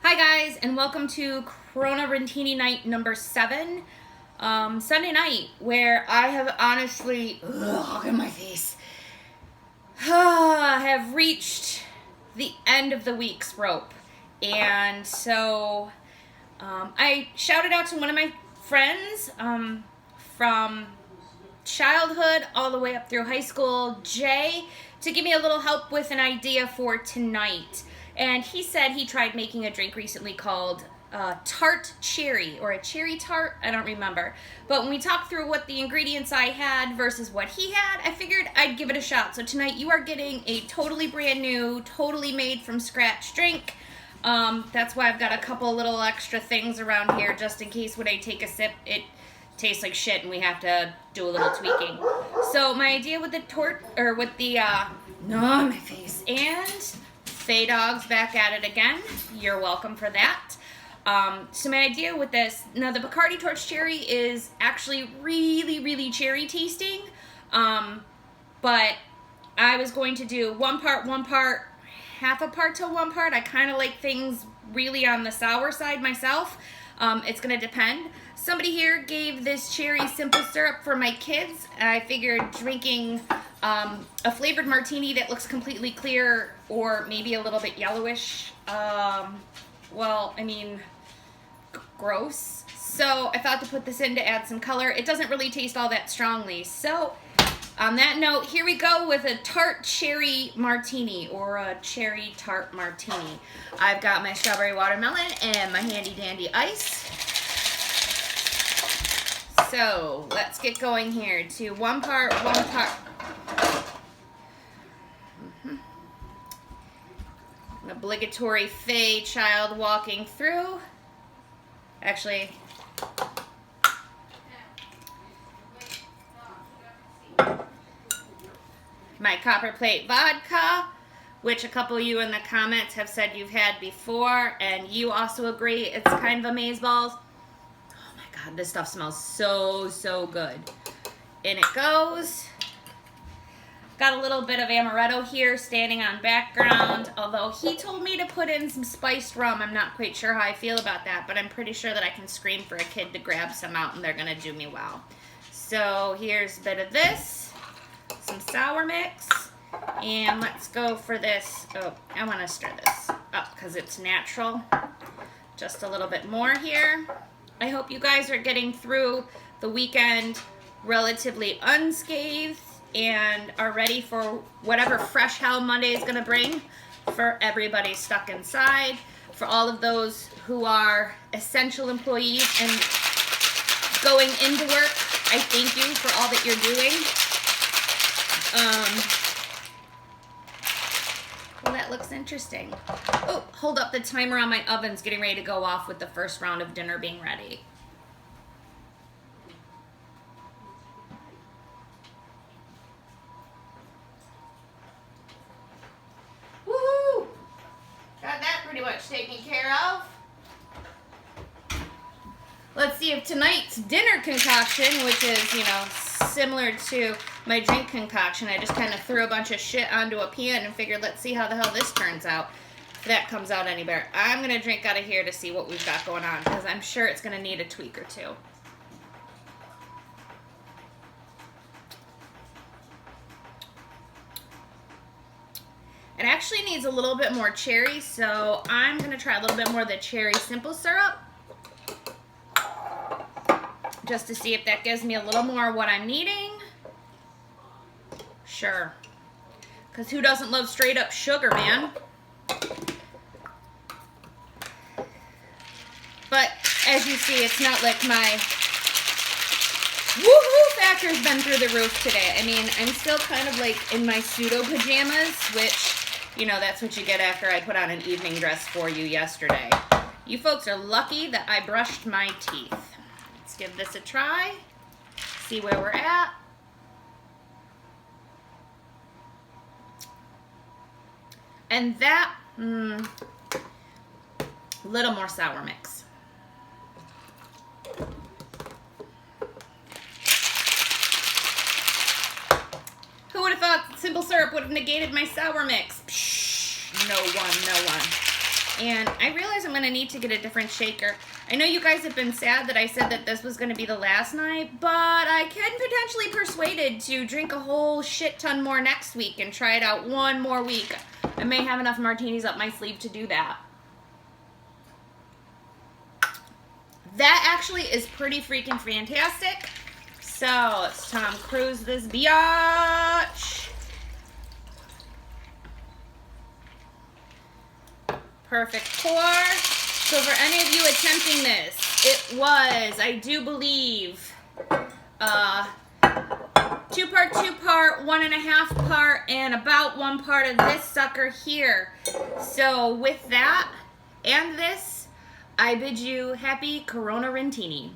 Hi guys, and welcome to Coronarantini Night number 7, Sunday night, where I have honestly, look at my face, have reached the end of the week's rope. And so I shouted out to one of my friends from childhood all the way up through high school, Jay, to give me a little help with an idea for tonight. And he said he tried making a drink recently called Tart Cherry, or a cherry tart, I don't remember. But when we talked through what the ingredients I had versus what he had, I figured I'd give it a shot. So tonight you are getting a totally brand new, totally made from scratch drink. That's why I've got a couple little extra things around here just in case when I take a sip it tastes like shit and we have to do a little tweaking. So my idea with the no, my face, and Faye Dog's back at it again. You're welcome for that. So my idea with this, now the Bacardi Torch Cherry is actually really cherry tasting, but I was going to do one part, half a part to one part. I kind of like things really on the sour side myself. It's going to depend. Somebody here gave this cherry simple syrup for my kids. I figured drinking a flavored martini that looks completely clear or maybe a little bit yellowish, well, I mean, gross. So I thought to put this in to add some color. It doesn't really taste all that strongly. So on that note, here we go with a tart cherry martini, or a cherry tart martini. I've got my strawberry watermelon and my handy dandy ice. So let's get going here to one part. An obligatory Faye child walking through. Actually, my copper plate vodka, which a couple of you in the comments have said you've had before, and you also agree it's kind of amazeballs. Oh my god, this stuff smells so good. In it goes. Got a little bit of amaretto here standing on background, although he told me to put in some spiced rum. I'm not quite sure how I feel about that, but I'm pretty sure that I can scream for a kid to grab some out and they're going to do me well. So here's a bit of this, some sour mix, and let's go for this. Oh, I want to stir this up because it's natural. Just a little bit more here. I hope you guys are getting through the weekend relatively unscathed and are ready for whatever fresh hell Monday is going to bring for everybody stuck inside. For all of those who are essential employees and going into work, I thank you for all that you're doing. Well, that looks interesting. Oh, hold up, the timer on my oven's getting ready to go off with the first round of dinner being ready. Woohoo! Got that pretty much taken care of. Let's see if tonight's dinner concoction, which is, you know, similar to my drink concoction, I just kind of threw a bunch of shit onto a pan and figured, let's see how the hell this turns out. If that comes out any better. I'm going to drink out of here to see what we've got going on, because I'm sure it's going to need a tweak or two. It actually needs a little bit more cherry, so I'm going to try a little bit more of the cherry simple syrup, just to see if that gives me a little more of what I'm needing. Sure. Because who doesn't love straight up sugar, man? But as you see, it's not like my woohoo factor's been through the roof today. I mean, I'm still kind of like in my pseudo pajamas, which, you know, that's what you get after I put on an evening dress for you yesterday. You folks are lucky that I brushed my teeth. Let's give this a try. See where we're at. And that, little more sour mix. Who would have thought simple syrup would have negated my sour mix? Psh, no one. And I realize I'm going to need to get a different shaker. I know you guys have been sad that I said that this was going to be the last night, but I can potentially persuaded to drink a whole shit ton more next week and try it out one more week. I may have enough martinis up my sleeve to do that. That actually is pretty freaking fantastic. So let's Tom Cruise this biatch. Perfect pour. So for any of you attempting this, it was, I do believe, 2-part, 2-part, 1.5 part, and about 1 part of this sucker here. So with that and this, I bid you happy Coronarantini.